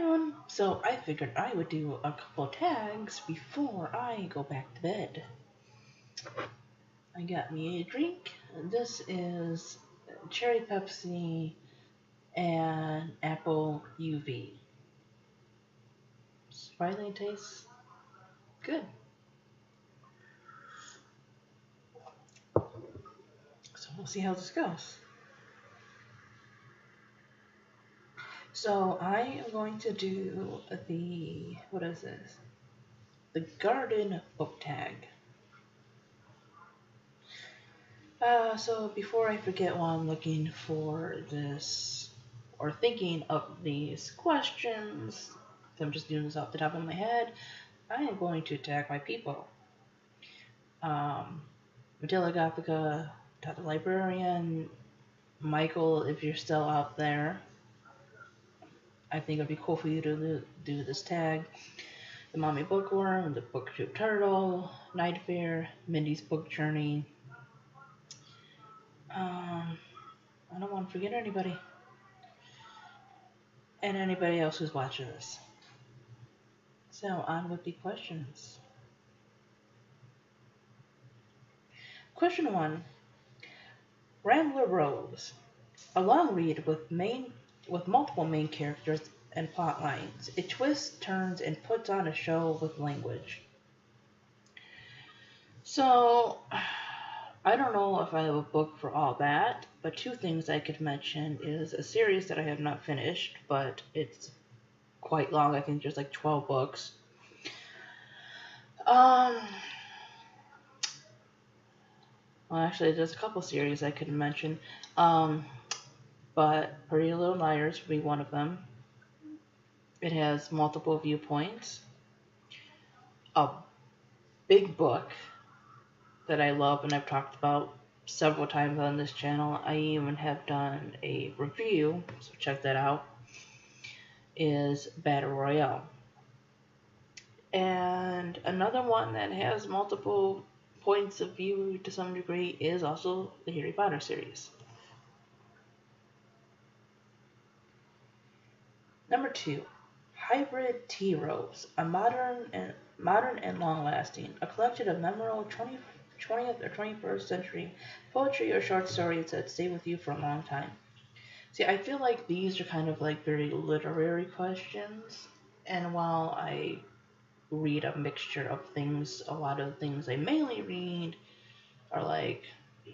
afternoon, so I figured I would do a couple tags before I go back to bed. I got me a drink. This is cherry Pepsi and apple UV. Surprisingly tastes good. So we'll see how this goes. So I am going to do what is this? The garden book tag. So before I forget while I'm looking for this, or thinking of these questions, I'm just doing this off the top of my head, I am going to tag my people. Matilda Gothica, Todd the Librarian, Michael, if you're still out there, I think it'd be cool for you to do this tag. The Mommy Bookworm, the Booktube Turtle, Night Fair, Mindy's Book Journey. I don't want to forget anybody. And anybody else who's watching this. So on with the questions. Question 1. Rambler Rose. A long read with multiple main characters and plot lines. It twists, turns, and puts on a show with language. So, I don't know if I have a book for all that, but two things I could mention is a series that I have not finished, but it's quite long. I think there's like 12 books. Well, actually, there's a couple series I could mention, but Pretty Little Liars would be one of them. It has multiple viewpoints. A big book that I love and I've talked about several times on this channel. I even have done a review, so check that out, is Battle Royale. And another one that has multiple points of view to some degree is also the Harry Potter series. Number 2, Hybrid Tea Rose, a modern and long-lasting, a collection of memorable 20th or 21st century poetry or short stories that stay with you for a long time. See, I feel like these are kind of like very literary questions, and while I read a mixture of things, a lot of the things I mainly read are like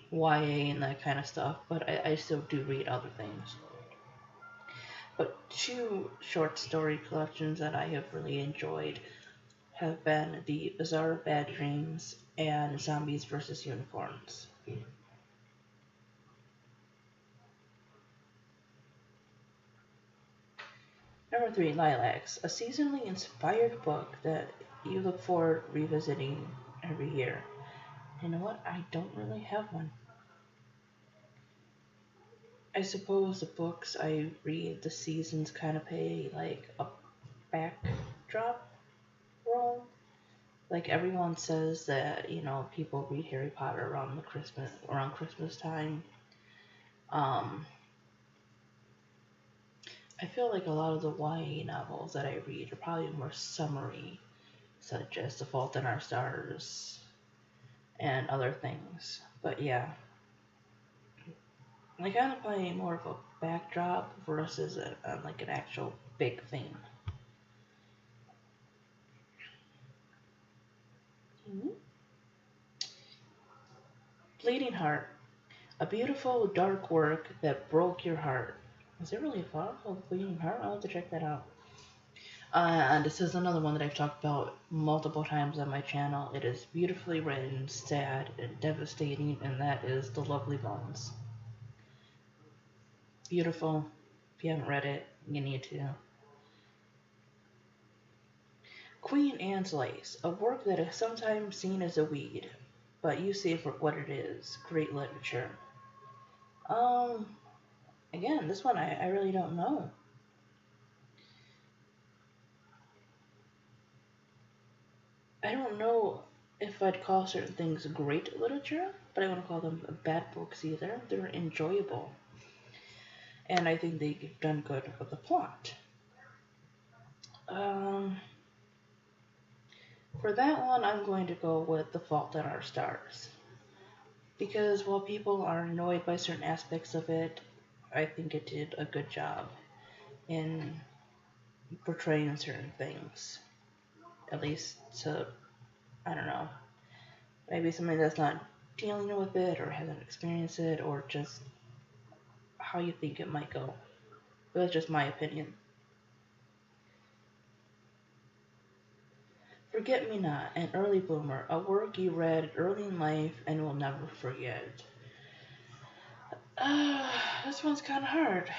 YA and that kind of stuff, but I still do read other things. But two short story collections that I have really enjoyed have been The Bazaar of Bad Dreams and Zombies vs. Unicorns. Number 3, Lilacs, a seasonally inspired book that you look forward to revisiting every year. You know what? I don't really have one. I suppose the books I read, the seasons kind of play like a backdrop role. Like everyone says that, people read Harry Potter around Christmas time. I feel like a lot of the YA novels that I read are probably more summary, such as The Fault in Our Stars and other things. But yeah, they kind of play more of a backdrop versus like an actual big theme. Mm-hmm. Bleeding Heart, a beautiful dark work that broke your heart. Is it really a file called Bleeding Heart? I'll have to check that out. And this is another one that I've talked about multiple times on my channel. It is beautifully written, sad, and devastating, and that is The Lovely Bones. Beautiful. If you haven't read it, you need to. Queen Anne's Lace, a work that is sometimes seen as a weed, but you see it for what it is. Great literature. Again, this one I really don't know. I don't know if I'd call certain things great literature, but I wouldn't call them bad books either. They're enjoyable. And I think they've done good with the plot. Um, for that one, I'm going to go with The Fault in Our Stars. Because while people are annoyed by certain aspects of it, I think it did a good job in portraying certain things. At least to, I don't know, maybe somebody that's not dealing with it or hasn't experienced it or just how you think it might go. But that's just my opinion. Forget Me Not, An Early Bloomer, a work you read early in life and will never forget. Uh, this one's kind of hard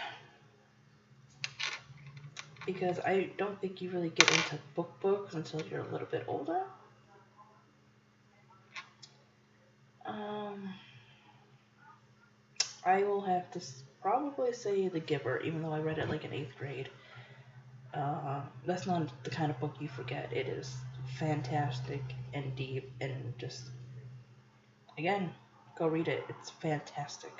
because I don't think you really get into books until you're a little bit older. Um, I will have to probably say The Giver, even though I read it like in 8th grade. That's not the kind of book you forget. It is fantastic and deep and just, again, go read it. It's fantastic.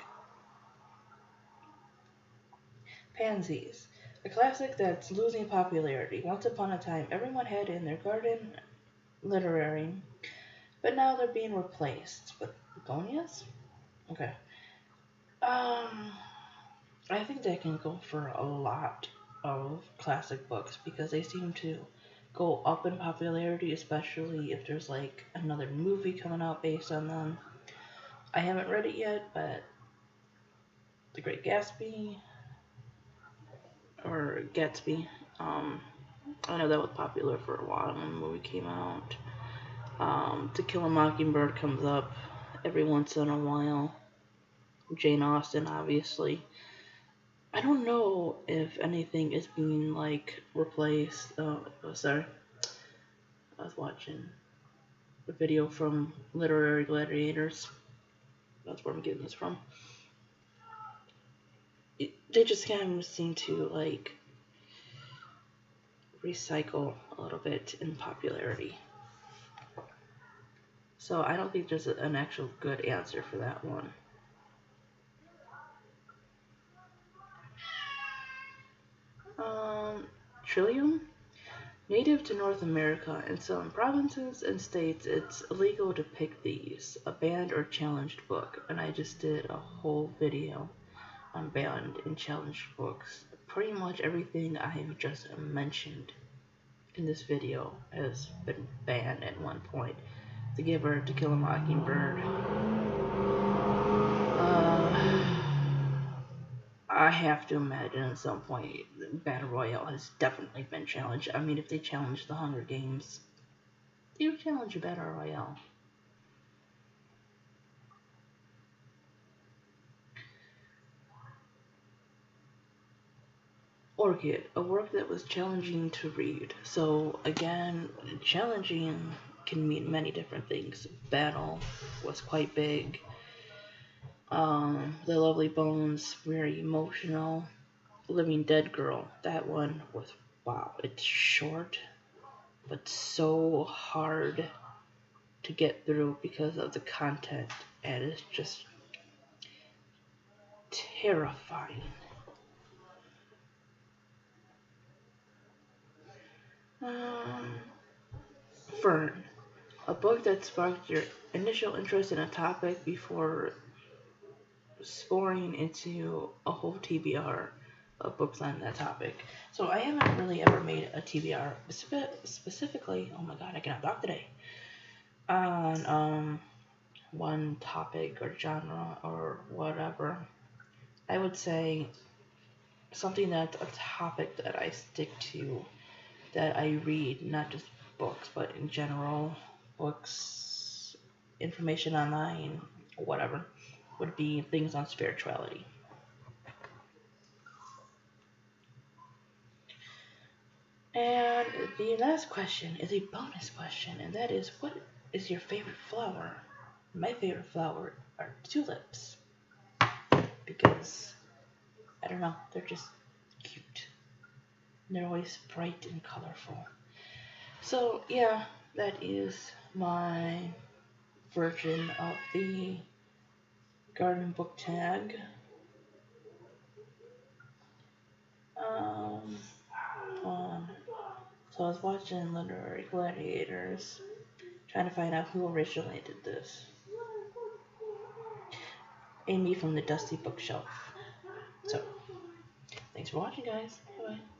Pansies, a classic that's losing popularity. Once upon a time, everyone had in their garden literary, but now they're being replaced with begonias. Okay. Um, I think they can go for a lot of classic books because they seem to go up in popularity, especially if there's like another movie coming out based on them. I haven't read it yet, but The Great Gatsby or Gatsby, um, I know that was popular for a while when the movie came out. To Kill a Mockingbird comes up every once in a while. Jane Austen, obviously. I don't know if anything is being like replaced. Sorry, I was watching a video from Literary Gladiators. That's where I'm getting this from. They just kind of seem to like recycle a little bit in popularity. So I don't think there's an actual good answer for that one. Trillium? Native to North America, in some provinces and states, it's illegal to pick these, a banned or challenged book, and I just did a whole video on banned and challenged books. Pretty much everything I've just mentioned in this video has been banned at one point. The Giver, To Kill a Mockingbird. I have to imagine at some point Battle Royale has definitely been challenged. I mean, if they challenge the Hunger Games, they would challenge a Battle Royale. Orchid, a work that was challenging to read. So again, challenging can mean many different things. Battle was quite big. The Lovely Bones, very emotional. Living Dead Girl, that one was, wow, it's short, but so hard to get through because of the content, and it's just terrifying. Um, Fern, a book that sparked your initial interest in a topic before sporing into a whole TBR of books on that topic. So I haven't really ever made a TBR specifically, oh my god, I cannot talk today, on one topic or genre or whatever. I would say something that's a topic that I stick to, that I read, not just books, but in general, books, information online, whatever, would be things on spirituality. And the last question is a bonus question, and that is, what is your favorite flower? My favorite flower are tulips, because, I don't know, they're just cute. And they're always bright and colorful. So, yeah, that is my version of the garden book tag. Um, So I was watching Literary Gladiators, trying to find out who originally did this. Amy from the Dusty Bookshelf. So, thanks for watching, guys. Bye-bye.